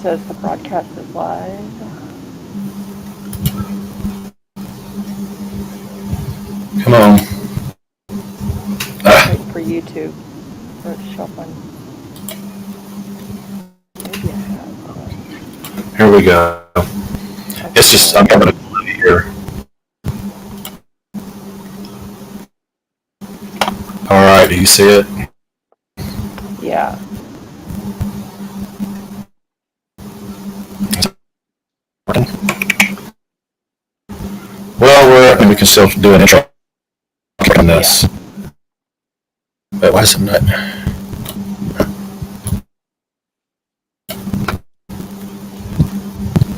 says the broadcast is live. Come on. Waiting for YouTube for it to show up on. Maybe I have. Here we go. Okay. It's just, I'm going to play here. All right, do you see it? Yeah. Well, we can still do an intro on this. Yeah. But why isn't it?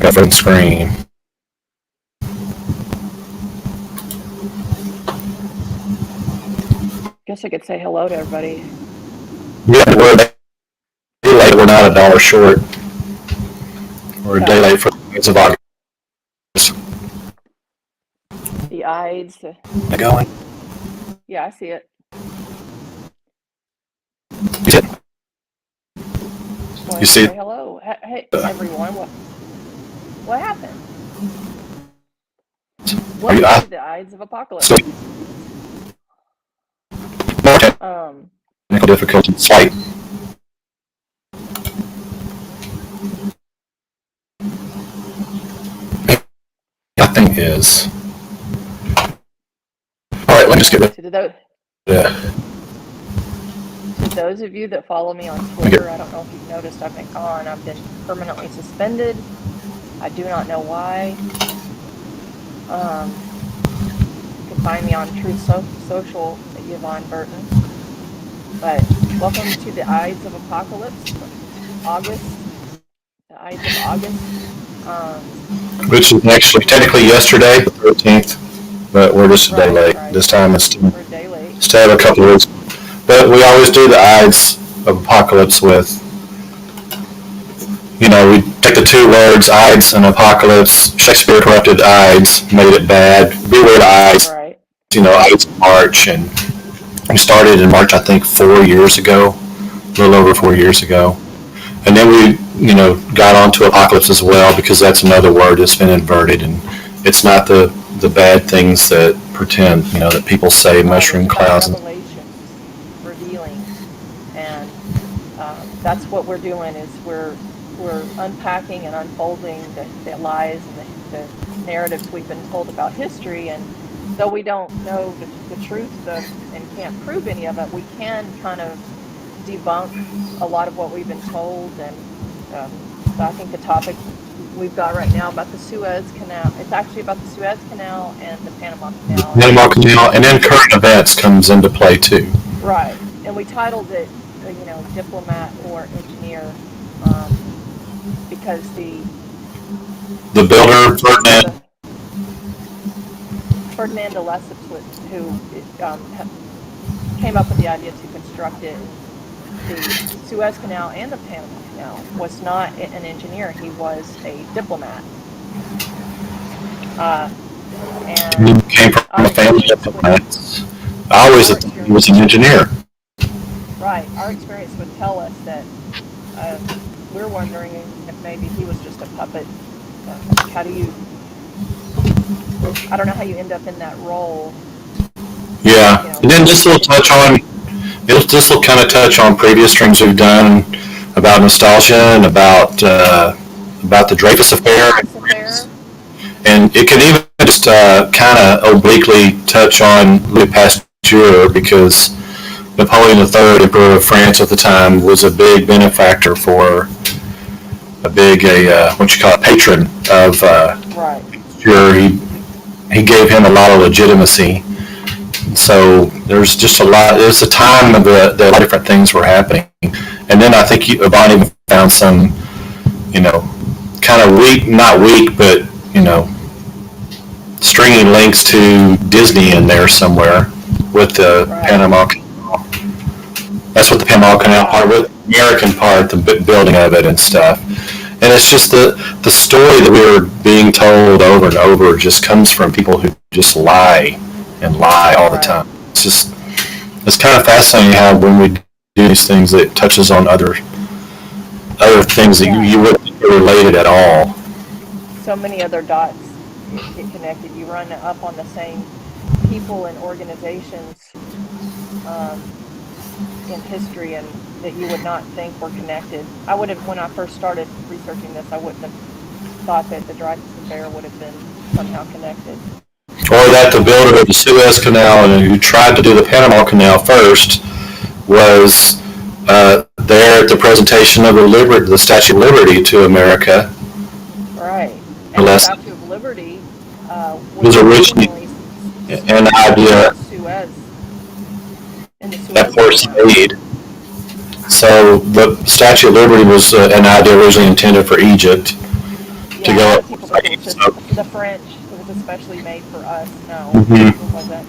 Got front screen. Guess I could say hello to everybody. Yeah, we're a day late. We're not $1 short. We're a day late for the Ides of August. The Ides. Am going? Yeah, I see it. You see? Say hello. Hey, everyone. What happened? What is the Ides of Apocalypse? Technical difficulty. Slight. Nothing is. All right, let me just get it. Yeah. To those of you that follow me on Twitter, I don't know if you've noticed I've been gone. I've been permanently suspended. I do not know why. You can find me on Truth Social at Yvonne Burton. But welcome to the Ides of Apocalypse, August. The Ides of August. Which is actually technically yesterday, the 13th, but we're just a day late. Right. This time it's still a couple of weeks. But we always do the Ides of Apocalypse with, we take the two words, Ides and Apocalypse. Shakespeare corrupted Ides, made it bad. Beware the Ides. Right. Ides of March, and we started in March, I think, 4 years ago, a little over 4 years ago. And then we, got onto Apocalypse as well, because that's another word that's been inverted, and it's not the bad things that pretend, that people say, mushroom clouds. Revealing, and that's what we're doing, is we're unpacking and unfolding the lies and the narratives we've been told about history. And though we don't know the truth and can't prove any of it, we can kind of debunk a lot of what we've been told. And I think the topic we've got right now about the Suez Canal, it's actually about the Suez Canal and the Panama Canal. And then current events comes into play too. Right, and we titled it, Diplomat or Engineer, because the builder, Ferdinand de Lesseps, who came up with the idea to construct it, the Suez Canal and the Panama Canal, was not an engineer. He was a diplomat. And he came from a family of diplomats. I always thought he was an engineer. Right. Our experience would tell us that we're wondering if maybe he was just a puppet. I don't know how you end up in that role. Yeah. And then this will kind of touch on previous streams we've done about nostalgia and about the Dreyfus Affair. And it could even just kind of obliquely touch on Louis Pasteur, because Napoleon III, Emperor of France at the time, was a big benefactor for patron of Pasteur. He gave him a lot of legitimacy. So there's just a lot. There's a time of the different things were happening, and then I think Yvonne even found some, kind of not weak, but stringing links to Disney in there somewhere with the Panama Canal. That's what the Panama Canal part, with the American part, the building of it and stuff. And it's just the story that we were being told over and over just comes from people who just lie and lie all the time. It's kind of fascinating how when we do these things, it touches on other other things that you wouldn't think were related at all. So many other dots get connected. You run up on the same people and organizations in history and that you would not think were connected. I would have, when I first started researching this, I wouldn't have thought that the Dreyfus Affair would have been somehow connected. Or that the builder of the Suez Canal and who tried to do the Panama Canal first was there at the presentation of the Statue of Liberty to America. Right. And the Statue of Liberty was originally an idea Suez. At Port Said. So the Statue of Liberty was an idea originally intended for Egypt to go up. The French, it was especially made for us. No, Mhm. it wasn't.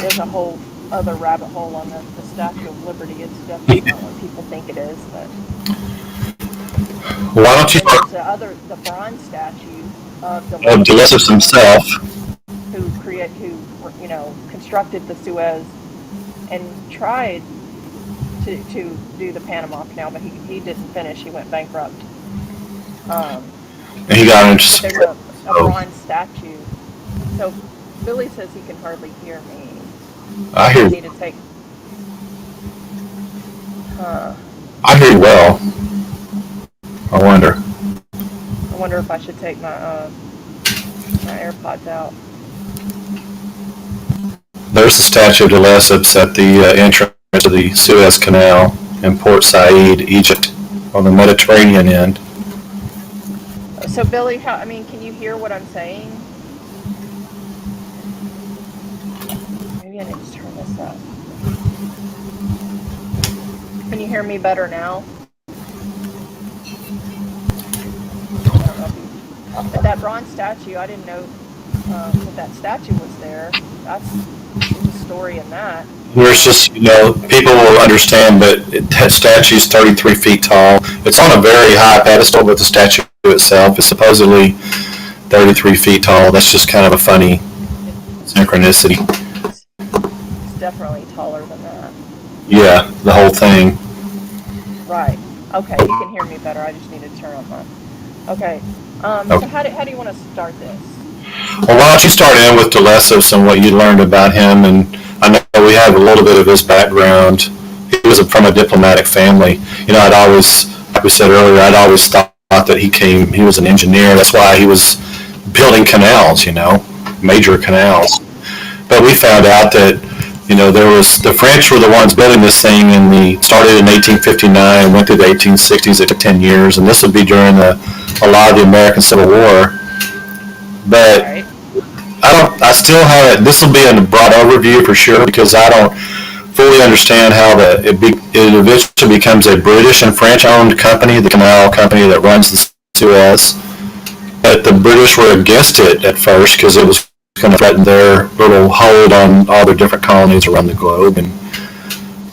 There's a whole other rabbit hole on the Statue of Liberty. It's definitely not what people think it is. But why don't you start the bronze statue of De Lesseps himself, who constructed the Suez and tried to do the Panama Canal, but he didn't finish. He went bankrupt. And he got interested. There's a bronze statue. So Billy says he can hardly hear me. I hear. Need to take. I hear you well. I wonder if I should take my AirPods out. There's the statue of De Lesseps at the entrance of the Suez Canal in Port Said, Egypt, on the Mediterranean end. So Billy, can you hear what I'm saying? Maybe I need to turn this up. Can you hear me better now? That bronze statue, I didn't know that statue was there. That's the story in that. There's just, people will understand, but that statue's 33 feet tall. It's on a very high pedestal, but the statue itself is supposedly 33 feet tall. That's just kind of a funny synchronicity. It's definitely taller than that. Yeah, the whole thing. Right. Okay, you can hear me better. I just need to turn on my... Okay. So how do you want to start this? Well, why don't you start in with De Lesseps and what you learned about him? And I know we have a little bit of his background. He was from a diplomatic family. I'd always, like we said earlier, I'd always thought that he was an engineer. That's why he was building canals, major canals. But we found out that, the French were the ones building this thing, and started in 1859, went through the 1860s. It took 10 years, and this would be during a lot of the American Civil War. But right. I still have it. This will be a broad overview for sure, because I don't fully understand how it eventually becomes a British and French-owned company, the canal company that runs the Suez. But the British were against it at first because it was going to threaten their little hold on all their different colonies around the globe. And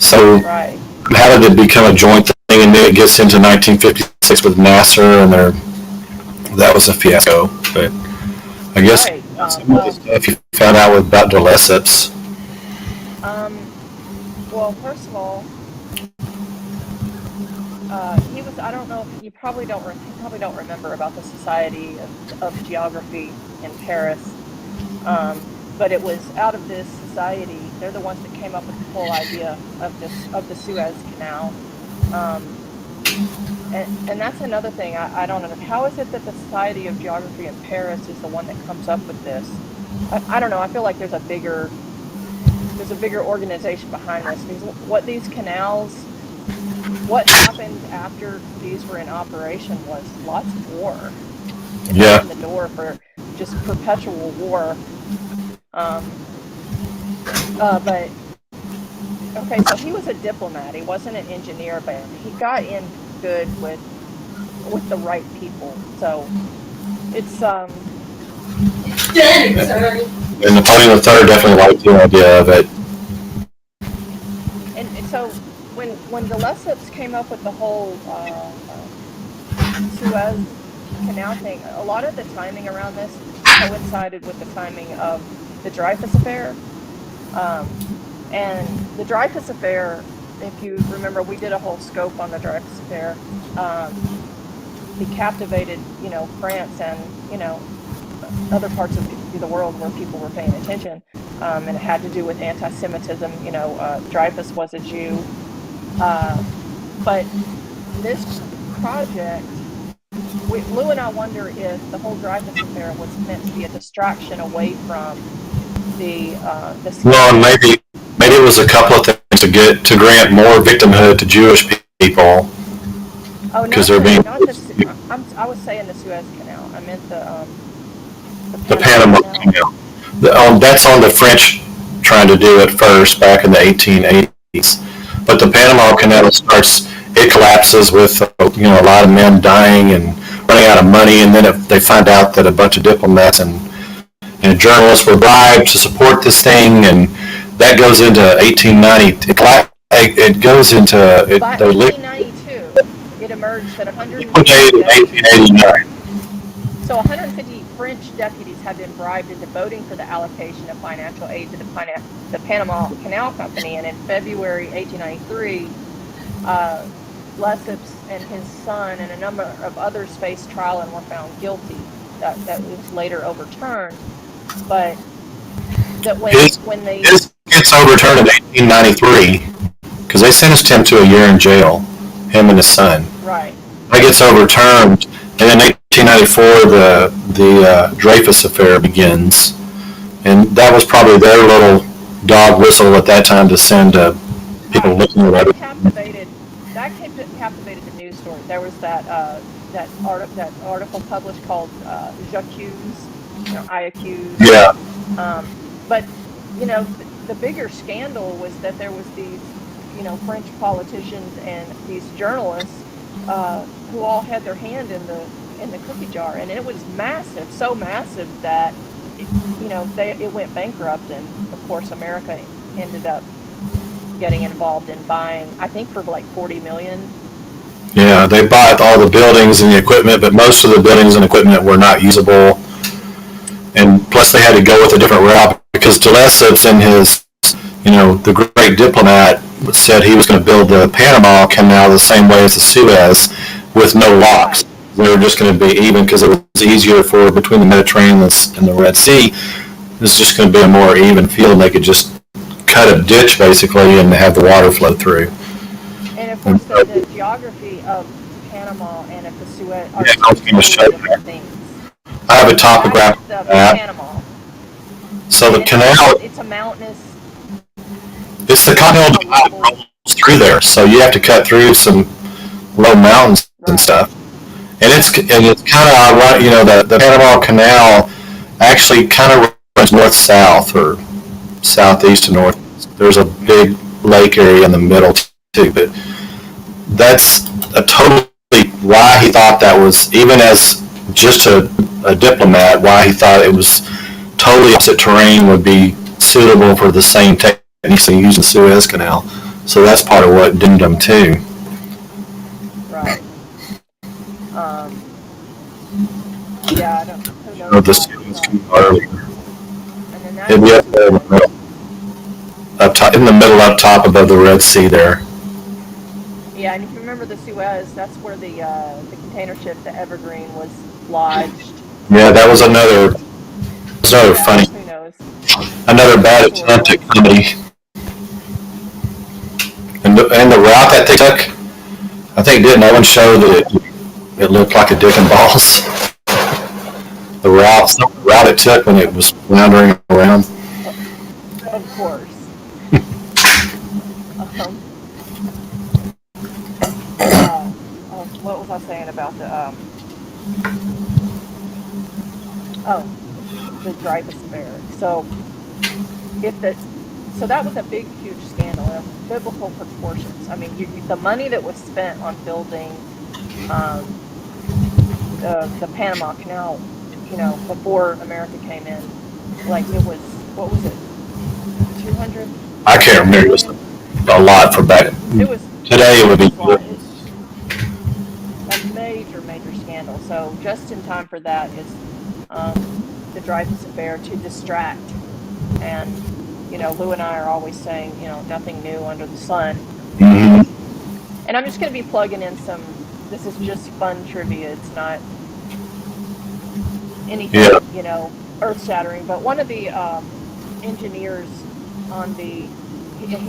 so right. How did it become a joint thing? And then it gets into 1956 with Nasser, and that was a fiasco. But I guess right. some of the stuff you found out about De Lesseps. Well, first of all, he was. I don't know if you probably don't remember about the Society of Geography in Paris, but it was out of this society. They're the ones that came up with the whole idea of the Suez Canal, and that's another thing I don't know. How is it that the Society of Geography in Paris is the one that comes up with this? I don't know. I feel like there's a bigger organization behind this. What these canals, what happened after these were in operation was lots of war. It opened the door for just perpetual war. But okay, so he was a diplomat. He wasn't an engineer, but he got in good with the right people. So it's And Napoleon III definitely liked the idea of it. And so when De Lesseps came up with the whole Suez Canal thing, a lot of the timing around this coincided with the timing of the Dreyfus Affair. And the Dreyfus Affair if you remember, we did a whole scope on the Dreyfus Affair. It captivated, France and, other parts of the world where people were paying attention. And it had to do with anti-Semitism. Dreyfus was a Jew. But this project, Lou and I wonder if the whole Dreyfus Affair was meant to be a distraction away from the Well, maybe it was a couple of things to grant more victimhood to Jewish people. Oh, because they're being. I was saying the Suez Canal. I meant the Panama Canal. That's on the French trying to do it first back in the 1880s. But the Panama Canal it collapses with a lot of men dying and running out of money, and then they find out that a bunch of diplomats and journalists were bribed to support this thing, and that goes into 1890. It goes into by 1892. It emerged that 1889. So 150 French deputies had been bribed into voting for the allocation of financial aid to the Panama Canal Company, and in February 1893, Lesseps and his son and a number of others faced trial and were found guilty. That was later overturned, but that when they his gets overturned in 1893 because they sentenced him to a year in jail, him and his son. Right. That gets overturned, and in 1894 the Dreyfus Affair begins, and that was probably their little dog whistle at that time to send people looking at it. That captivated the news story. There was that article published called J'accuse, I accuse. Yeah. But the bigger scandal was that there was these French politicians and these journalists who all had their hand in the cookie jar, and it was massive, so massive that it went bankrupt, and of course America ended up getting involved in buying, I think, for like $40 million. Yeah, they bought all the buildings and the equipment, but most of the buildings and equipment were not usable, and plus they had to go with a different route because de Lesseps and his, the great diplomat said he was going to build the Panama Canal the same way as the Suez with no locks. They were just going to be even because it was easier for between the Mediterranean and the Red Sea. It was just going to be a more even field, and they could just cut a ditch basically and have the water flow through. And of course, the geography of Panama and of the Suez are different things. I have a topographic map. Panama. So the canal. It's a mountainous. It's the continental divide rolls through there, so you have to cut through some low mountains and stuff. And it's kind of ironic, the Panama Canal actually kind of runs north-south or southeast to north. There's a big lake area in the middle too, but that's a totally why he thought that was, even as just a diplomat, why he thought it was totally opposite terrain would be suitable for the same techniques they use in the Suez Canal. So that's part of what doomed him too. Right. Yeah, I don't. Who knows? The Suez Canal earlier. And then It'd be up there in the middle. Up top above the Red Sea there. Yeah, and if you remember the Suez, that's where the container ship, the Evergreen, was lodged. Yeah, that was another funny. Who knows? Another bad attempt at comedy. And the route that they took, I think didn't no one show that it looked like a dick and balls. The route it took when it was floundering around. Of course. What was I saying about the Dreyfus Affair? So that was a big, huge scandal of biblical proportions. I mean, the money that was spent on building the Panama Canal, before America came in, like it was, what was it, 200? I can't remember. It was a lot for back. Today it would be a major scandal. So just in time for that is the Dreyfus Affair to distract. And Lou and I are always saying, nothing new under the sun. hmm And I'm just going to be plugging in some. This is just fun trivia. It's not anything, Yeah. earth shattering. But one of the engineers on he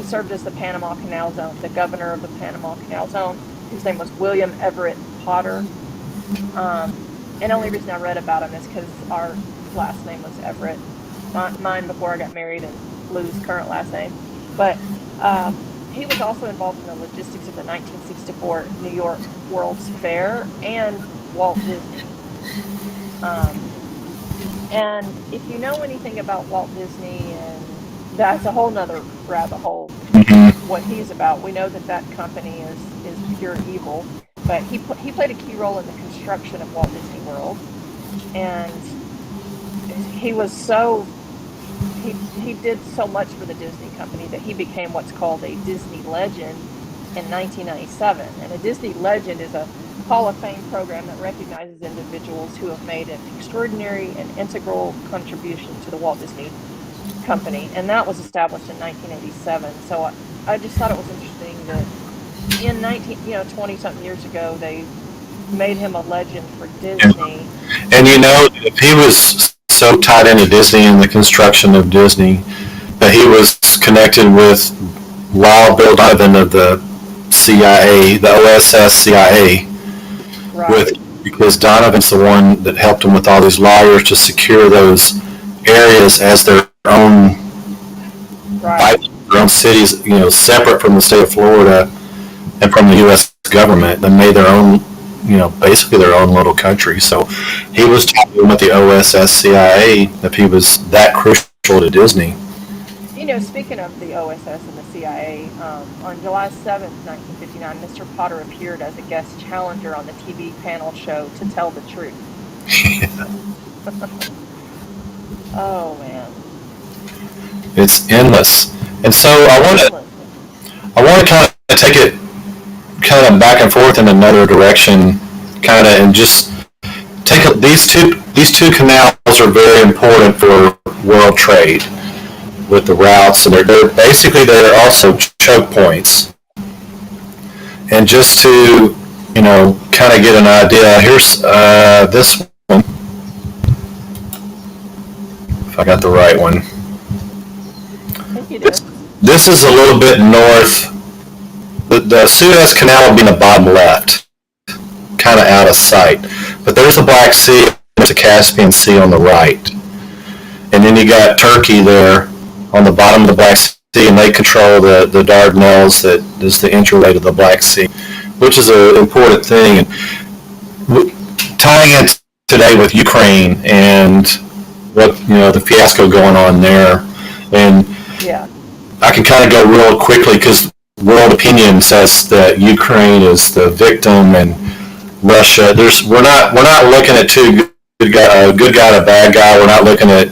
served as the Panama Canal Zone, the governor of the Panama Canal Zone. His name was William Everett Potter. And the only reason I read about him is because our last name was Everett. Mine before I got married, and Lou's current last name. But he was also involved in the logistics of the 1964 New York World's Fair and Walt Disney. And if you know anything about Walt Disney, and that's a whole nother rabbit hole, hmm what he's about. We know that company is pure evil, but he played a key role in the construction of Walt Disney World, and he was he did so much for the Disney company that he became what's called a Disney legend in 1997. And a Disney legend is a Hall of Fame program that recognizes individuals who have made an extraordinary and integral contribution to the Walt Disney Company, and that was established in 1987. So I just thought it was interesting that in 20 something years ago, they made him a legend for Disney. And if he was so tied into Disney and the construction of Disney, that he was connected with Wild Bill Donovan of the CIA, the OSS CIA, Right. because Donovan's the one that helped him with all these lawyers to secure those areas as their own, Right. their own cities, separate from the state of Florida and from the U.S. government. They made their own, basically their own little country. So he was talking with the OSS CIA if he was that crucial to Disney. Speaking of the OSS and the CIA, on July 7th, 1959, Mr. Potter appeared as a guest challenger on the TV panel show To Tell the Truth. Oh, man. It's endless. And so I want to kind of take it kind of back and forth in another direction, kind of, and just take these two canals are very important for world trade with the routes, and they're also choke points. And just to kind of get an idea, here's this one, if I got the right one. I think you did. This is a little bit north. The Suez Canal will be in the bottom left, kind of out of sight. But there's the Black Sea, there's the Caspian Sea on the right. And then you got Turkey there on the bottom of the Black Sea, and they control the Dardanelles, that is the entryway to the Black Sea, which is an important thing. And tying it today with Ukraine and what, the fiasco going on there. And Yeah. I can kind of go real quickly because world opinion says that Ukraine is the victim and Russia. We're not looking at two good guy, a good guy and a bad guy. We're not looking at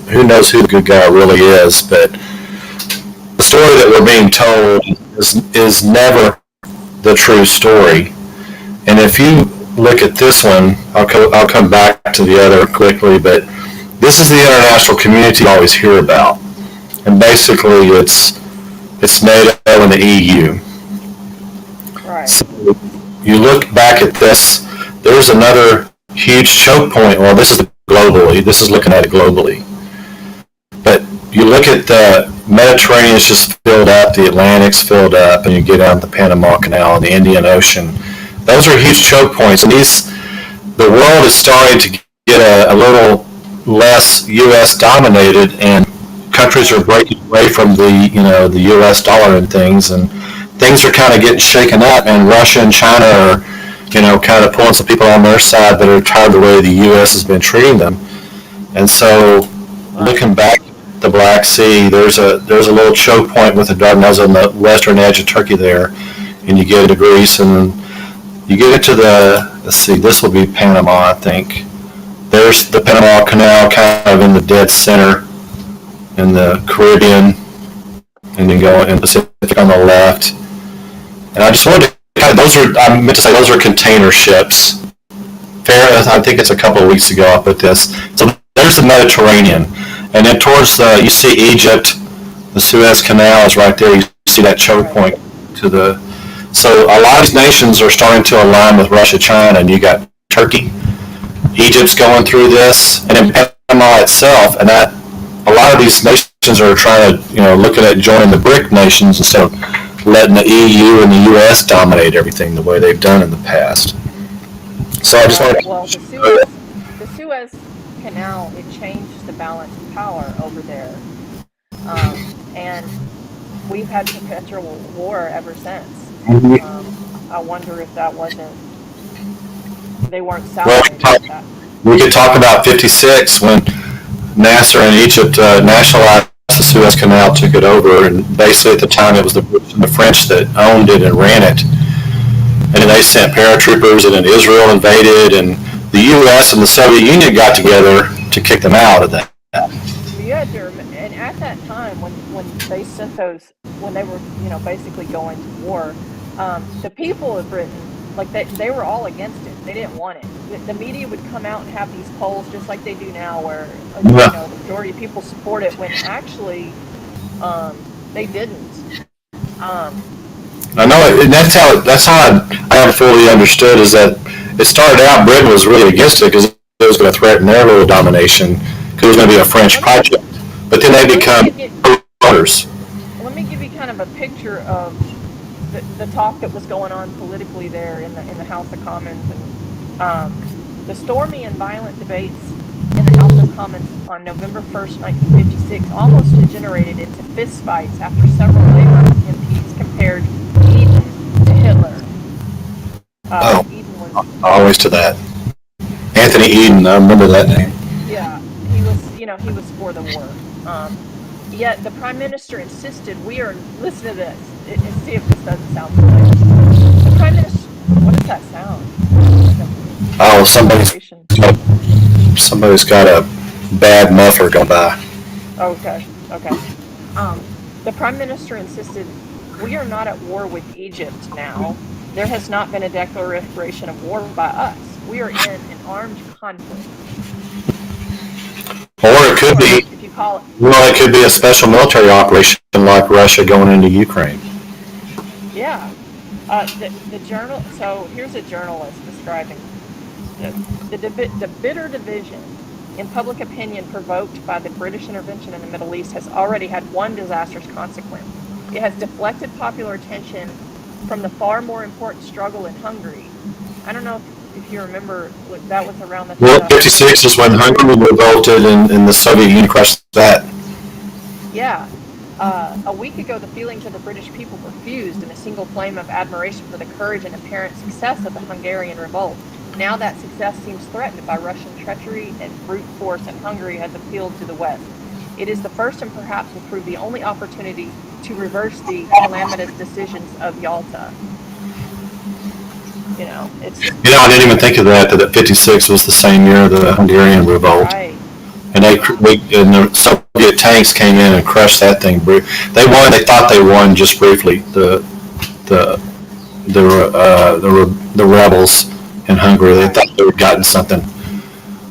who knows who the good guy really is. But the story that we're being told is never the true story. And if you look at this one, I'll come back to the other quickly. But this is the international community you always hear about. And basically, it's NATO and the EU. Right. So you look back at this, there's another huge choke point. Well, this is globally. This is looking at it globally. But you look at the Mediterranean is just filled up, the Atlantic's filled up, and you get down to the Panama Canal and the Indian Ocean. Those are huge choke points, and the world is starting to get a little less U.S. dominated, and countries are breaking away from the U.S. dollar and things are kind of getting shaken up, and Russia and China are, kind of pulling some people on their side that are tired of the way the U.S. has been treating them. And so, looking back at the Black Sea, there's a little choke point with the Dardanelles on the western edge of Turkey there, and you get into Greece, and you get into let's see, this will be Panama, I think. There's the Panama Canal kind of in the dead center, in the Caribbean, and then going in Pacific on the left. And I just wanted to I meant to say those are container ships. I think it's a couple of weeks ago I put this. So there's the Mediterranean, and then towards you see Egypt, the Suez Canal is right there. You see that choke point to the. So a lot of these nations are starting to align with Russia, China, and you got Turkey, Egypt's going through this, and in Panama itself, and that a lot of these nations are trying to, looking at joining the BRIC nations instead of letting the EU and the US dominate everything the way they've done in the past. So I just want to. Well, the Suez Canal, it changed the balance of power over there, and we've had perpetual war ever since. I wonder if that wasn't, they weren't saturated with that. We could talk about 56 when Nasser and Egypt nationalized the Suez Canal, took it over, and basically at the time it was the British and the French that owned it and ran it. And then they sent paratroopers, and then Israel invaded, and the U.S. and the Soviet Union got together to kick them out of that. Yeah, and at that time when they sent those, when they were basically going to war, the people of Britain, like they were all against it. They didn't want it. The media would come out and have these polls just like they do now, where the majority of people support it, when actually they didn't. I know, and that's how I have fully understood, is that it started out Britain was really against it because it was going to threaten their little domination, because it was going to be a French project. But then they become voters. Let me give you kind of a picture of the talk that was going on politically there in the House of Commons, and the stormy and violent debates in the House of Commons on November 1st, 1956, almost degenerated into fistfights after several Labour MPs compared Eden to Hitler. Eden was always to that. Anthony Eden, I remember that name. Yeah, he was for the war. Yet the Prime Minister insisted, listen to this, and see if this doesn't sound familiar. The Prime Minister, what does that sound? Oh, somebody's got a bad muffler going by. Okay. The Prime Minister insisted, we are not at war with Egypt now. There has not been a declaration of war by us. We are in an armed conflict. Or it could be, if you call it, it could be a special military operation like Russia going into Ukraine. Yeah. The journal. So here's a journalist describing the bitter division in public opinion provoked by the British intervention in the Middle East has already had one disastrous consequence. It has deflected popular attention from the far more important struggle in Hungary. I don't know if you remember, that was around the time. Well, 56 is when Hungary revolted and the Soviet Union crushed that. Yeah. A week ago, the feelings of the British people were fused in a single flame of admiration for the courage and apparent success of the Hungarian revolt. Now that success seems threatened by Russian treachery and brute force, and Hungary has appealed to the West. It is the first and perhaps will prove the only opportunity to reverse the calamitous decisions of Yalta. I didn't even think of that 56 was the same year of the Hungarian revolt. Right. And the Soviet tanks came in and crushed that thing. They won. They thought they won just briefly. The rebels in Hungary. They thought they had gotten something,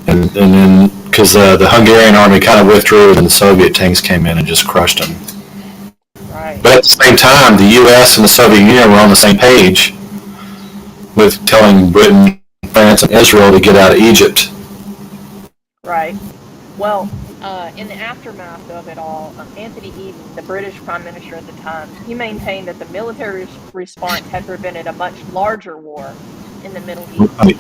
and then because the Hungarian army kind of withdrew, and the Soviet tanks came in and just crushed them. Right. But at the same time, the U.S. and the Soviet Union were on the same page with telling Britain, France, and Israel to get out of Egypt. Right. Well, in the aftermath of it all, Anthony Eden, the British Prime Minister at the time, he maintained that the military response had prevented a much larger war in the Middle East. Right.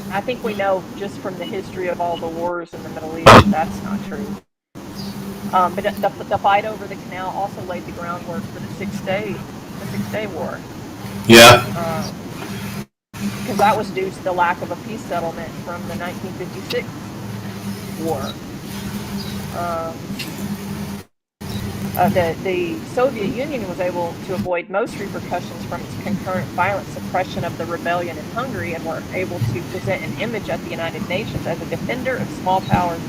I think we know just from the history of all the wars in the Middle East that's not true. But the fight over the canal also laid the groundwork for the Six Day War. Yeah. Because that was due to the lack of a peace settlement from the 1956 war. The Soviet Union was able to avoid most repercussions from its concurrent violent suppression of the rebellion in Hungary, and were able to present an image at the United Nations as a defender of small powers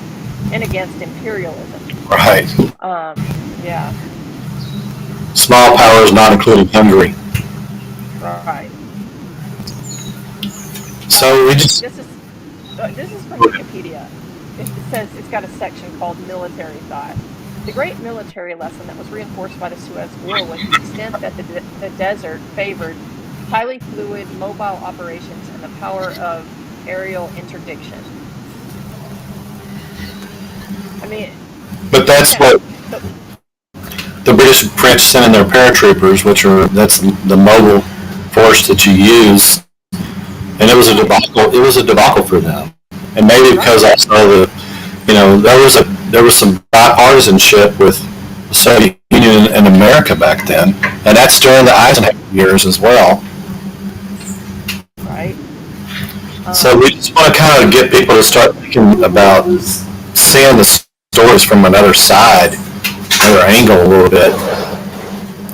and against imperialism. Right. Yeah. Small powers, not including Hungary. Right. So we just. This is from Wikipedia. It says it's got a section called military thought. The great military lesson that was reinforced by the Suez War was the extent that the desert favored highly fluid, mobile operations and the power of aerial interdiction. I mean, But that's okay, what so the British and French sent in their paratroopers, that's the mobile force that you use, and it was a debacle. It was a debacle for them, and maybe because right, also there was some bipartisanship with the Soviet Union and America back then, and that's during the Eisenhower years as well. right. So we just want to kind of get people to start thinking about seeing the stories from another side, another angle a little bit.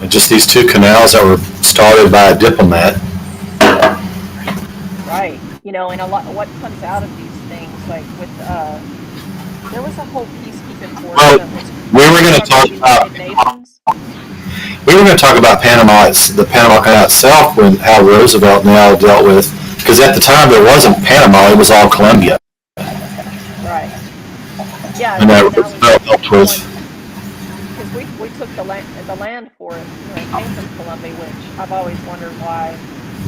And just these two canals that were started by a diplomat. Right. And a lot what comes out of these things, like with there was a whole peacekeeping force Well, that was we were going to part of the talk about United Nations. Panama, the Panama Canal itself, with how Roosevelt now dealt with, because at the time there wasn't Panama, it was all Colombia, Right. Yeah, and that and that was Roosevelt helped with. because we took the land for it. It came from Colombia, which I've always wondered why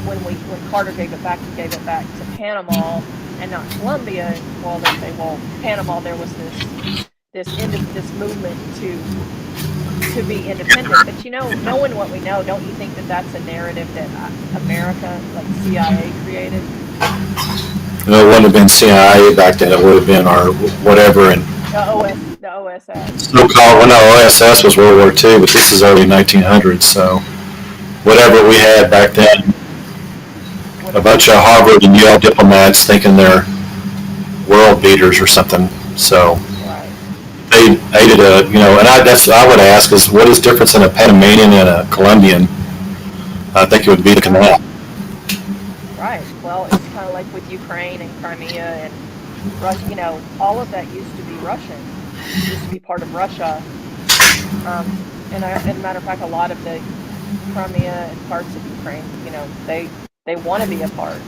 when Carter gave it back, he gave it back to Panama and not Colombia. Well, they say, well, Panama, there was this movement to be independent. But knowing what we know, don't you think that that's a narrative that America, like CIA, created? It wouldn't have been CIA back then. It would have been our whatever. And The OSS. so-called, well, no, OSS was World War II, but this is early 1900s. So whatever we had back then, a bunch of Harvard and Yale diplomats thinking they're world beaters or something. So Right. they aided and I would ask is what is the difference in a Panamanian and a Colombian? I think it would be the canal. Right. Well, it's kind of like with Ukraine and Crimea and Russia. All of that used to be Russian. It used to be part of Russia. And as a matter of fact, a lot of the Crimea and parts of Ukraine, they want to be a part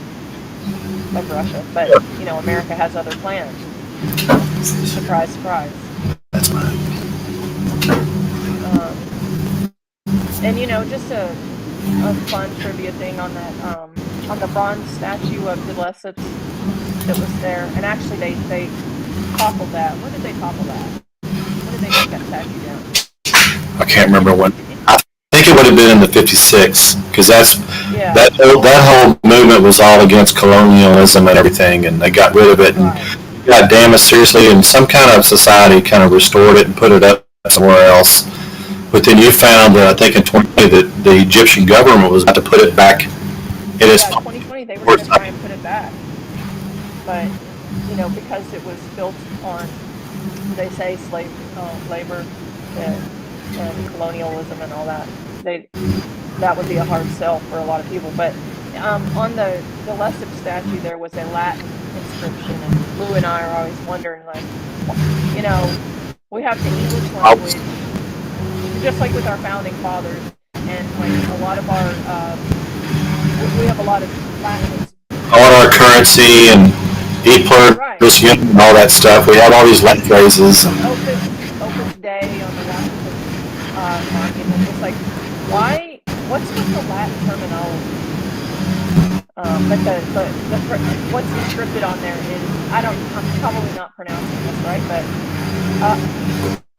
of Russia, but America has other plans. Surprise, surprise. That's mine. And just a fun trivia thing on that on the bronze statue of the Lesseps that was there, and actually they toppled that. When did they topple that? When did they take that statue down? I can't remember when. I think it would have been in the '56 because Yeah. that whole movement was all against colonialism and everything, and they got rid of it. And Right. God damn it, seriously, and some kind of society kind of restored it and put it up somewhere else. But then you found, I think in 2020, that the Egyptian government was about to put it back in its 2020 they were going to try and put it back, but because it was built on, they say, slave labor and colonialism and all that, that would be a hard sell for a lot of people. But on the Lessep statue there was a Latin inscription, and Lou and I are always wondering, like, we have the English language, just like with our founding fathers, and like a lot of our we have a lot of Latin. on our currency and Right. pluribus unum and all that stuff. We have all these Latin phrases. Opus Dei on the Washington monument. It's like, why? What's with the Latin terminology? But what's inscripted on there is, I'm probably not pronouncing this right, but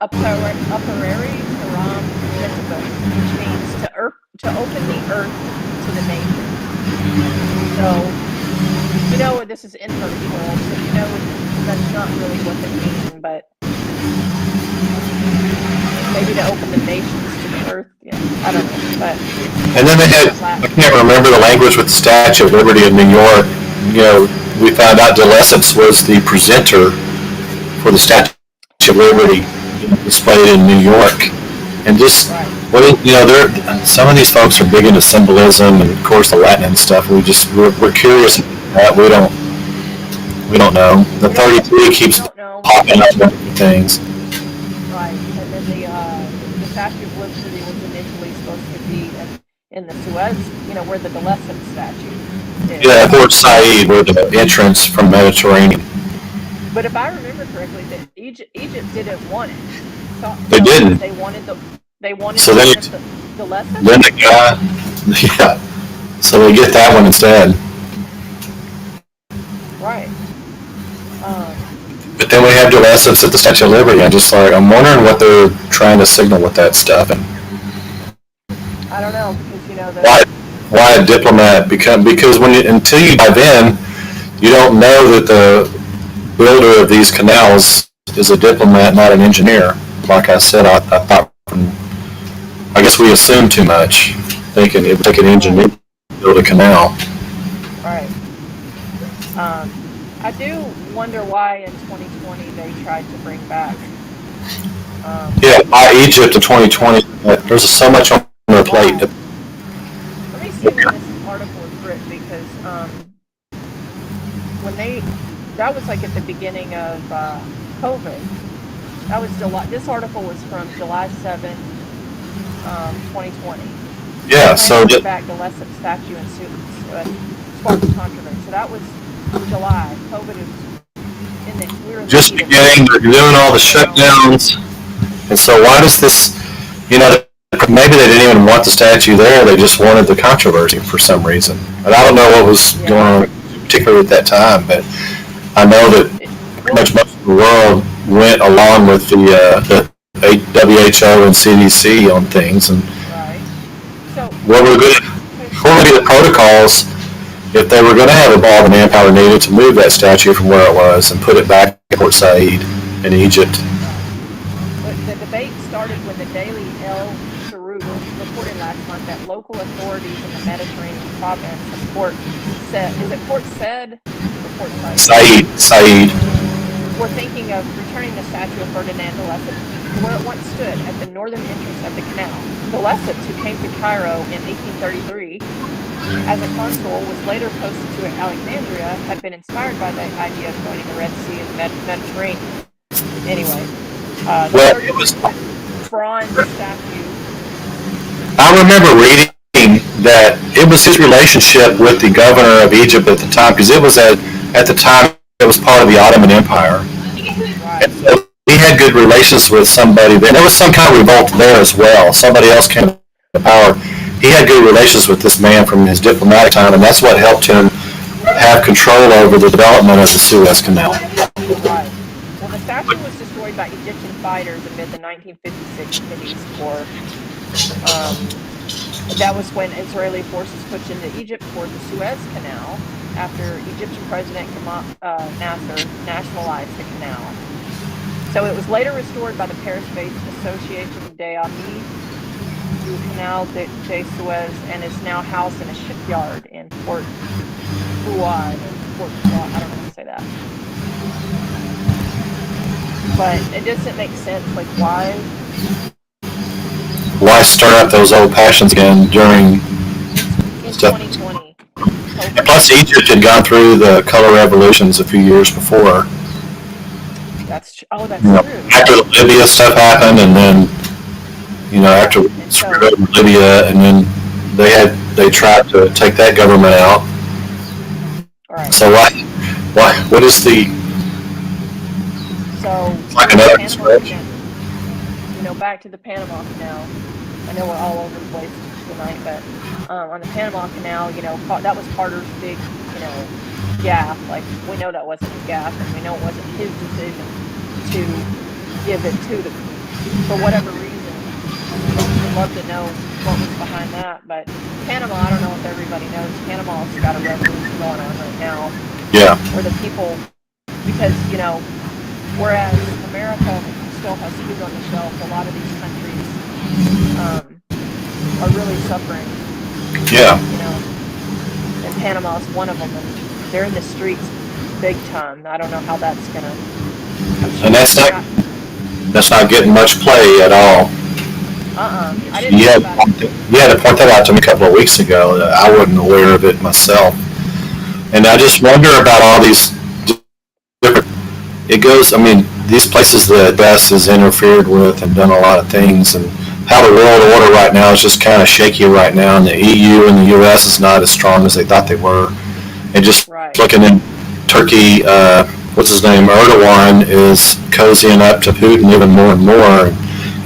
Appareri Haram Mitzvah, which means to open the earth to the nations. So this is infantry world, so that's not really what they mean, but maybe to open the nations to the earth. I don't know, but. And then they had, I can't remember the language with the Statue of Liberty in New York. We found out De Lesseps was the presenter for the Statue of Liberty displayed in New York. And just, some of these folks are big into symbolism and, of course, the Latin and stuff. We're curious about that. We don't know. The 33 keeps popping up with things. Right, and then the Statue of Liberty was initially supposed to be in the Suez, where the De Lesseps statue is. Yeah, Port Said, where the entrance from Mediterranean. But if I remember correctly, that Egypt didn't want it. thought They didn't. they wanted So to then, print the lesson. then the guy, yeah. So they get that one instead. Right. But then we have the lessons at the Statue of Liberty. I'm wondering what they're trying to signal with that stuff, and I don't know, because why a diplomat because until you dive in, you don't know that the builder of these canals is a diplomat, not an engineer. Like I said, I thought, I guess we assumed too much, thinking it would take an engineer to build a canal. Right. I do wonder why in 2020 they tried to bring back. By Egypt in 2020, there's so much on their plate. Let me see when this article was written, because that was like at the beginning of COVID. That was July. This article was from July 7th, 2020. Yeah, so back the Lessup statue and sparked controversy. So that was July. COVID is we were just beginning. They're doing all the shutdowns, and so why does this? Maybe they didn't even want the statue there. They just wanted the controversy for some reason. And I don't know what was going on, particularly at that time, but I know that pretty much most of the world went along with the WHO and CDC on things. And so what would be the protocols if they were going to have all the manpower needed to move that statue from where it was and put it back at Port Said in Egypt? The debate started when the Daily El Sharout reported last month that local authorities in the Mediterranean province of Port Said, is it Port Said or Port Said? Said. We're thinking of returning the statue of Ferdinand de Lesseps to where it once stood at the northern entrance of the canal. De Lesseps, who came to Cairo in 1833 as a consul, was later posted to Alexandria, had been inspired by the idea of joining the Red Sea and the Mediterranean. Anyway, It was bronze statue. I remember reading that it was his relationship with the governor of Egypt at the time, because it was at the time it was part of the Ottoman Empire. Right. And so he had good relations with somebody. There was some kind of revolt there as well. Somebody else came to power. He had good relations with this man from his diplomatic time, and that's what helped him have control over the development of the Suez Canal. Right. Well, the statue was destroyed by Egyptian fighters amid the 1956 Mideast War. That was when Israeli forces pushed into Egypt toward the Suez Canal after Egyptian President Nasser nationalized the canal. So it was later restored by the Paris-based Association des Amis du Canal de Suez and is now housed in a shipyard in Port Fouad, I don't know how to say that. But it doesn't make sense, like why stir up those old passions again during in 2020? And plus, Egypt had gone through the color revolutions a few years before. That's true. After the Libya stuff happened, and then after screwed over Libya, and then they tried to take that government out. Right. So what is the? So like another stretch. Back to the Panama Canal. I know we're all over the place tonight, but on the Panama Canal, that was Carter's big, gaffe. Like, we know that wasn't his gaffe, and we know it wasn't his decision to give it to them for whatever reason. I'd love to know what was behind that. But Panama, I don't know if everybody knows, Panama's got a revolution going on right now. Yeah. Where the people, because, whereas America still has food on the shelf, a lot of these countries are really suffering. Yeah. And Panama is one of them, and they're in the streets big time. I don't know how that's gonna. And that's not getting much play at all. I didn't know about it. You had to point that out to me a couple of weeks ago. I wasn't aware of it myself, and I just wonder about all these different. It goes. I mean, these places that BES has interfered with and done a lot of things, and how the world order right now is just kind of shaky right now, and the EU and the US is not as strong as they thought they were. And just looking in Turkey, what's his name, Erdogan is cozying up to Putin even more and more.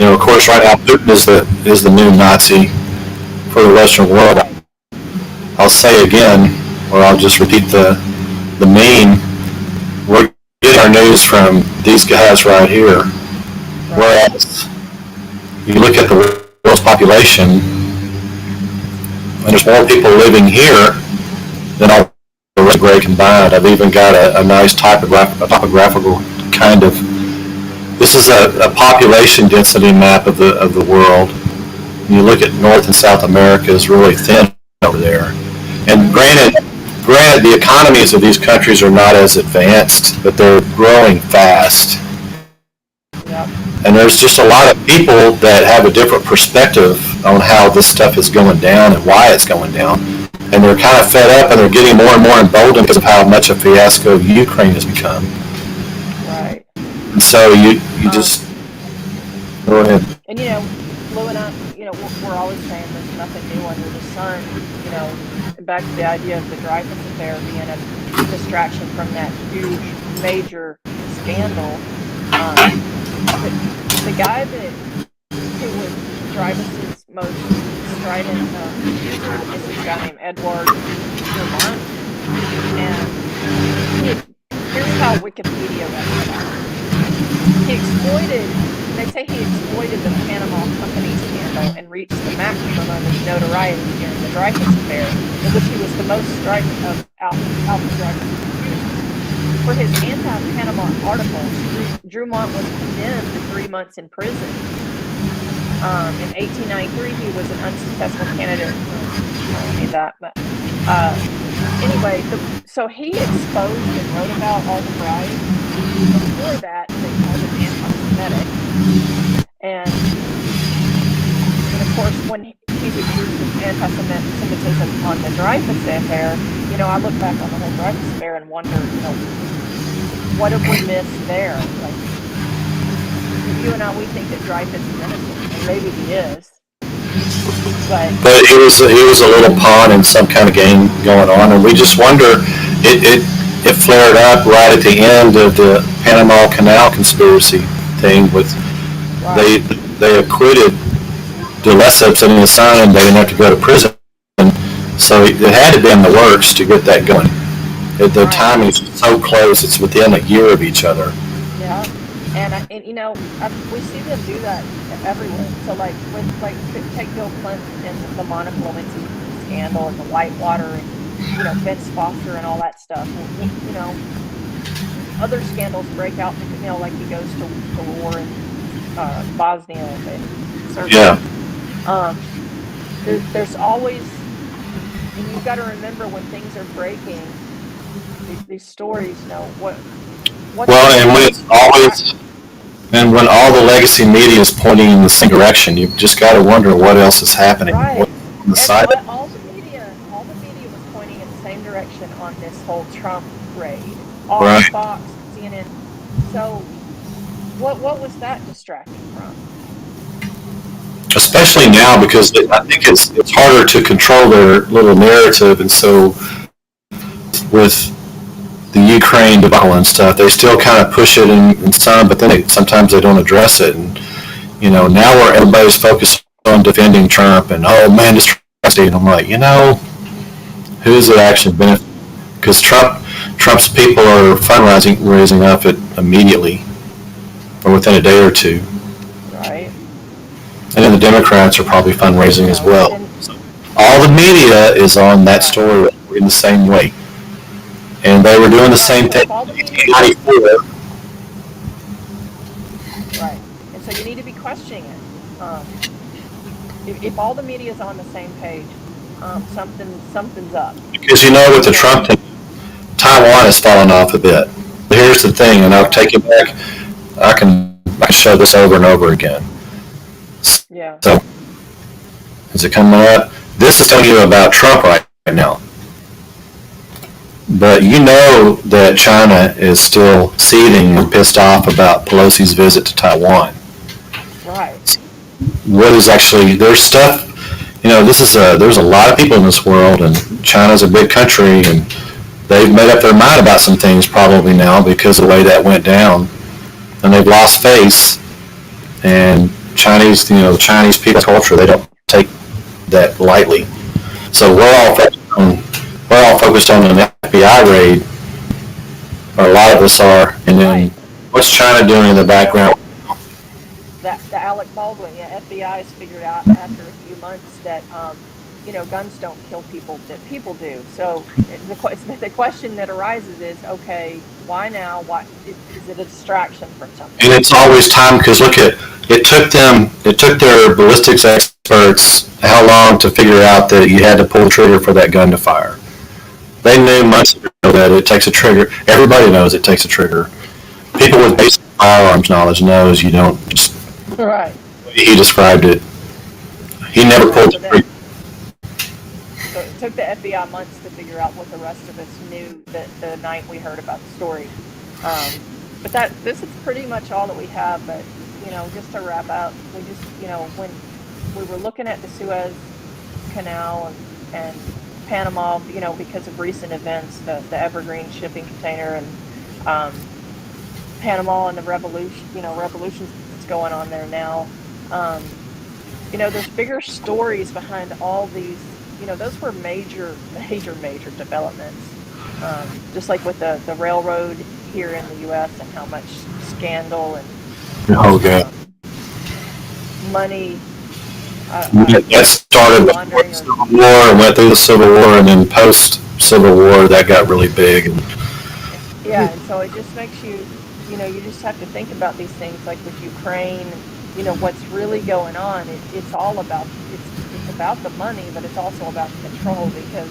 Of course, right now Putin is the new Nazi for the Western world. Right. I'll say again, or I'll just repeat the meme. We're getting our news from these guys right here. Right. Whereas you look at the world's population, and there's more people living here than all the rest of the great combined. I've even got a nice topographical kind of. This is a population density map of the world. You look at North and South America is really thin over there. And granted, the economies of these countries are not as advanced, but they're growing fast. Yep. And there's just a lot of people that have a different perspective on how this stuff is going down and why it's going down. And they're kind of fed up and they're getting more and more emboldened because of how much a fiasco Ukraine has become. Right. And so you just go ahead. And Lou and I, we're always saying there's nothing new under the sun. Back to the idea of the Dreyfus affair being a distraction from that huge, major scandal. The guy who was Dreyfus's most strident user is this guy named Edward Diplomat. And here's how Wikipedia read they say he exploited the Panama Company scandal and reached the maximum of his notoriety during the Dreyfus affair, in which he was the most strident of Alpha Dreyfus' accusers. For his anti-Panama articles, Drumont was condemned to 3 months in prison. In 1893, he was an unsuccessful candidate. I don't need that, but anyway, so he exposed and wrote about all the bribes. Before that, they called it anti-Semitic. And of course, when he's accused of anti-Semitism on the Dreyfus affair, I look back on the whole Dreyfus affair and wonder, what have we missed there? Like, you and I, we think that Dreyfus is innocent, and maybe he is. But he was a little pawn in some kind of game going on, and we just wonder. It flared up right at the end of the Panama Canal conspiracy thing. Right. They acquitted de Lesseps and his son, and they didn't have to go to prison. So it had to be in the works to get that going. The timing is so close; it's within a year of each other. Yeah, and we see them do that everywhere. So take Bill Clinton and the Monica Lewinsky scandal and the Whitewater and Vince Foster and all that stuff. Other scandals break out. Like he goes to war in Bosnia. Yeah. There's always, and you've got to remember when things are breaking. These stories, what. Well, and when it's always. And when all the legacy media is pointing in the same direction, you've just got to wonder what else is happening. Right. On the side. All the media was pointing in the same direction on this whole Trump raid. All right. Fox, CNN. So, what was that distracting from? Especially now, because I think it's harder to control their little narrative, and so with the Ukraine debacle and stuff, they still kind of push it in some, but then sometimes they don't address it. And now where everybody's focused on defending Trump and this Trump, and I'm like, who's it actually benefit? Because Trump's people are raising up it immediately, or within a day or two. Right. And then the Democrats are probably fundraising as well. So all the media is on that story in the same way. And they were doing the same thing in 1994. Right. And so you need to be questioning it. If all the media is on the same page, something's up. Because with the Trump thing, Taiwan has fallen off a bit. But here's the thing, and I'll take it back. I can show this over and over again. Yeah. So, is it coming up? This is telling you about Trump right now. But that China is still seething and pissed off about Pelosi's visit to Taiwan. Right. What is actually, there's stuff, there's a lot of people in this world, and China's a big country, and they've made up their mind about some things probably now because of the way that went down, and they've lost face, and Chinese, the Chinese people culture, they don't take that lightly. So we're all focused on an FBI raid, or a lot of us are, and then Right. what's China doing in the background? The Alec Baldwin, yeah, FBI has figured out after a few months that guns don't kill people, that people do. So the question that arises is, okay, why now? Why is it a distraction from something? And it's always time, because look at it took their ballistics experts how long to figure out that you had to pull the trigger for that gun to fire. They knew months ago that it takes a trigger. Everybody knows it takes a trigger. People with basic firearms knowledge knows you don't just. Right. He described it. He never pulled the trigger. So it took the FBI months to figure out what the rest of us knew the night we heard about the story. But this is pretty much all that we have. But just to wrap up, we just when we were looking at the Suez Canal and Panama, because of recent events, the Evergreen shipping container and Panama and the revolutions that's going on there now. There's bigger stories behind all these. Those were major developments. Just like with the railroad here in the U.S. and how much scandal and money. That started before the Civil War and went through the Civil War, and then post Civil War that got really big. Yeah, and so it just makes you, you just have to think about these things, like with Ukraine. What's really going on. It's all about it's about the money, but it's also about the control, because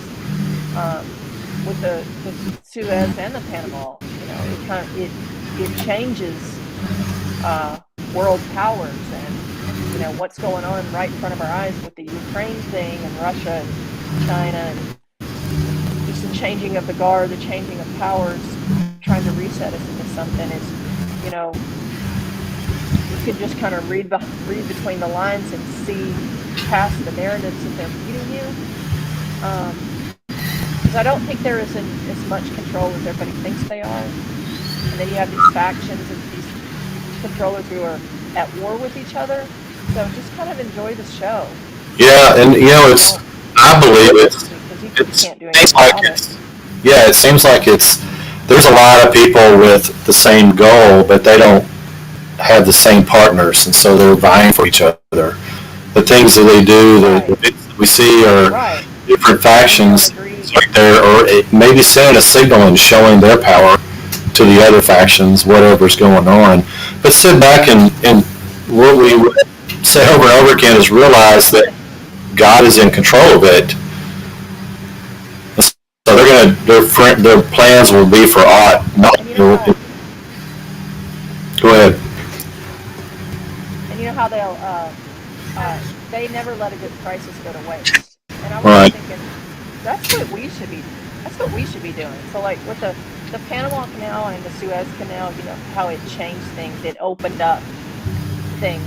with the Suez and the Panama, it changes world powers, and what's going on right in front of our eyes with the Ukraine thing and Russia and China, and just the changing of the guard, the changing of powers, trying to reset us into something is, you can just kind of read between the lines and see past the narratives that they're feeding you. Because I don't think there is as much control as everybody thinks they are. And then you have these factions of these controllers who are at war with each other. So just kind of enjoy the show. Yeah, and I believe it seems like there's a lot of people with the same goal, but they don't have the same partners, and so they're vying for each other. The things that they do, the things that we see are different factions right there, or it maybe sending a signal and showing their power to the other factions, whatever's going on. But sit back and what we say over and over again is realize that God is in control of it. So their plans will be for aught. Go ahead. And you know how they never let a good crisis go to waste. And I was thinking, that's what we should be doing. So like with the Panama Canal and the Suez Canal, how it changed things, it opened up things.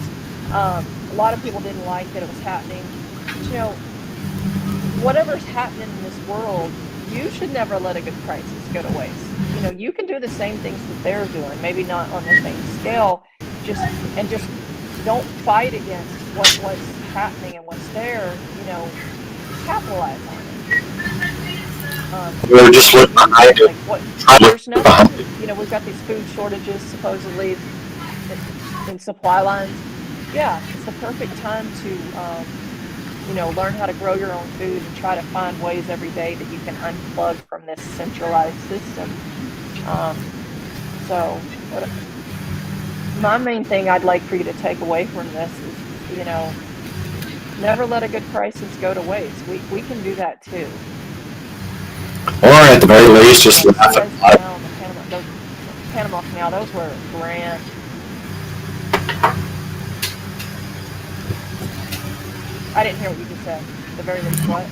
A lot of people didn't like that it was happening. But, whatever's happening in this world, you should never let a good crisis go to waste. You can do the same things that they're doing, maybe not on the same scale, just don't fight against what's happening and what's there, capitalize on it. We're just looking behind it. There's nothing, we've got these food shortages supposedly in supply lines. Yeah, it's the perfect time to learn how to grow your own food and try to find ways every day that you can unplug from this centralized system. So my main thing I'd like for you to take away from this is, never let a good crisis go to waste. We can do that too. Or at the very least, just the Panama Canal, those were grand. I didn't hear what you just said. The very least what?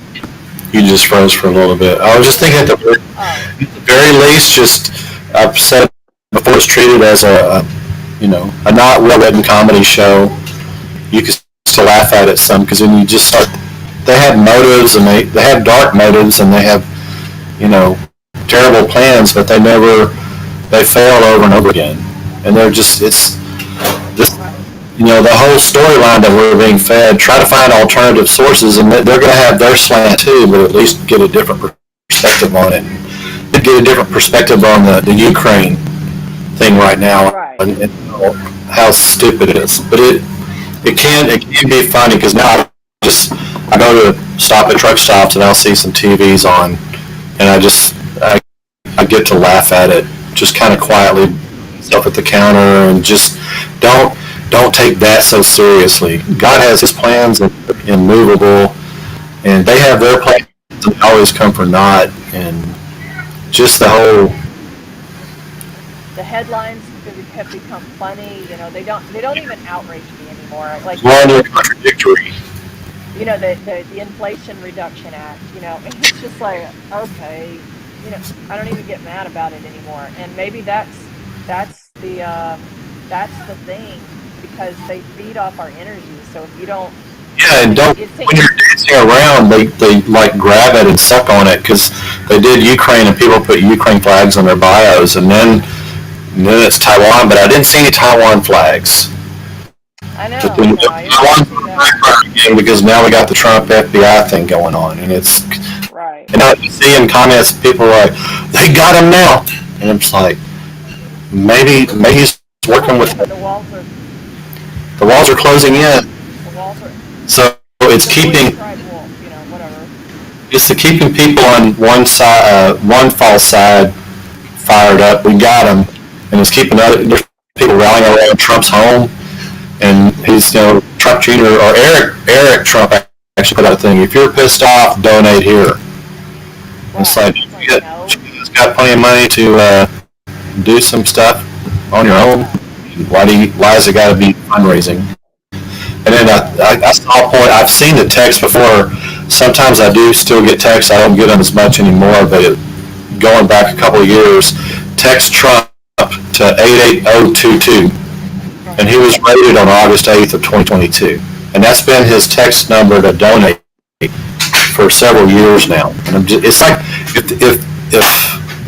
You just froze for a little bit. I was just thinking at the very least, just I've said it before, it's treated as a not well-written comedy show. You can still laugh at it some, because then you just start. They have motives, and they have dark motives, and they have terrible plans, but they fail over and over again, and they're just the whole storyline that we're being fed, try to find alternative sources, and they're going to have their slant too, but at least get a different perspective on it. Get a different perspective on the Ukraine thing right now, Right. and how stupid it is. But it can be funny, because now I go to stop at truck stops and I'll see some TVs on, and I get to laugh at it, just kind of quietly, stuff at the counter, and just don't take that so seriously. God has His plans, and immovable, and they have their plans, and they always come for naught, and just the whole. The headlines have become funny. They don't even outrage me anymore. Like, Well, they're contradictory. The Inflation Reduction Act. And it's just like, okay, I don't even get mad about it anymore. And maybe that's the thing, because they feed off our energy. So if you don't, Yeah, and when you're dancing around, they like grab it and suck on it, because they did Ukraine and people put Ukraine flags on their bios, and then it's Taiwan, but I didn't see any Taiwan flags. I know. Because now we got the Trump FBI thing going on, and it's right. And I see in comments people are like, they got him now, and I'm just like, maybe he's working with. The walls are closing in. The walls are. So it's keeping. Whatever. It's keeping people on one side, one false side, fired up. We got him, and it's keeping other people rallying around Trump's home. And he's, Trump Jr. or Eric Trump actually put out a thing. If you're pissed off, donate here. Right. It's like you guys got plenty of money to do some stuff on your own. Why has it got to be fundraising? And then I saw a point. I've seen the text before. Sometimes I do still get texts. I don't get them as much anymore. But going back a couple of years, text Trump to 88022. And he was rated on August 8th of 2022. And that's been his text number to donate for several years now. And it's like, if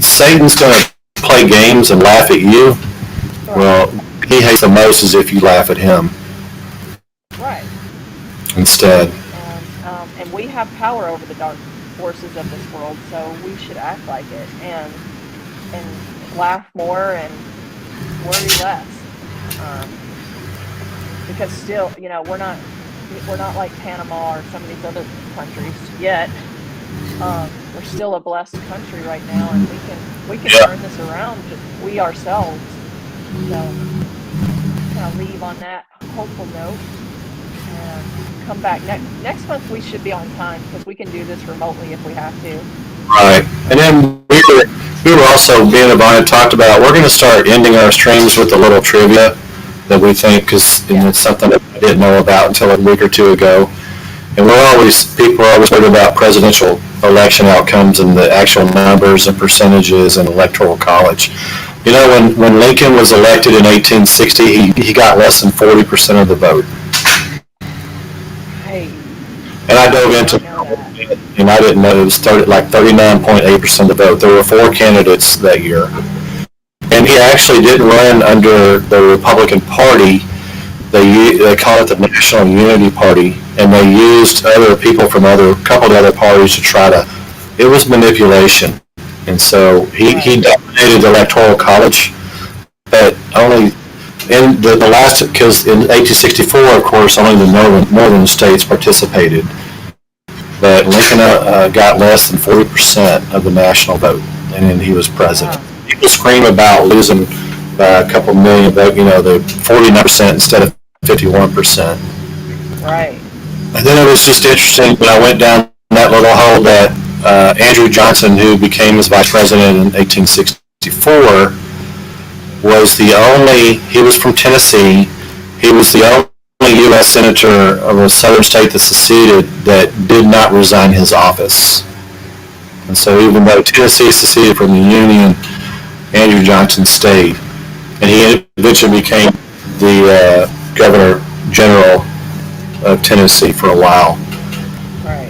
Satan's going to play games and laugh at you, well, he hates the most is if you laugh at him. Right. Instead. And we have power over the dark forces of this world, so we should act like it and laugh more and worry less. Because still, we're not like Panama or some of these other countries yet. We're still a blessed country right now, and we can turn this around, we ourselves. So, kind of leave on that hopeful note, and come back next month. We should be on time, because we can do this remotely if we have to. Right, and then we were also being about and talked about, we're going to start ending our streams with a little trivia that we think, because it's something that I didn't know about until a week or two ago. And people are always worried about presidential election outcomes and the actual numbers and percentages and electoral college. When Lincoln was elected in 1860, he got less than 40% of the vote. Hey. And I dove into it, and I didn't know it was 39.8% of the vote. There were 4 candidates that year. And he actually didn't run under the Republican Party. They call it the National Unity Party, and they used other people from a couple of other parties to try to. It was manipulation, and so he dominated the Electoral College, but only in the last, because in 1864, of course, only the northern states participated. But Lincoln got less than 40% of the national vote, and then he was president. Wow. People scream about losing by a couple million votes, the 49% instead of 51%. Right. And then it was just interesting when I went down that little hole that Andrew Johnson, who became his vice president in 1864, he was from Tennessee. He was the only U.S. senator of a southern state that seceded that did not resign his office. And so even though Tennessee seceded from the Union, Andrew Johnson stayed. And he eventually became the Governor General of Tennessee for a while. Right.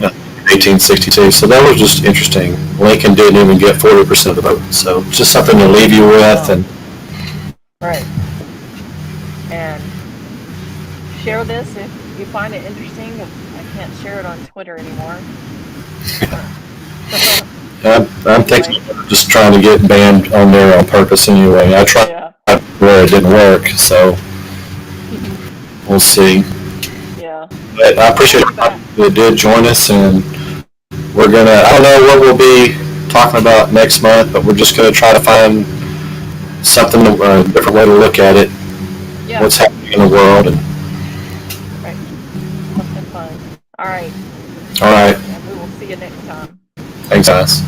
1862. So that was just interesting. Lincoln didn't even get 40% of the vote. So just something to leave you with. And right. And share this if you find it interesting. I can't share it on Twitter anymore. I'm thinking of just trying to get banned on there on purpose anyway. I tried where it didn't work, so we'll see. Yeah. But I appreciate everybody that did join us, and we're gonna, I don't know what we'll be talking about next month, but we're just gonna try to find something, a different way to look at it, what's happening in the world. And right. Something fun. All right. All right. And we will see you next time. Thanks, guys.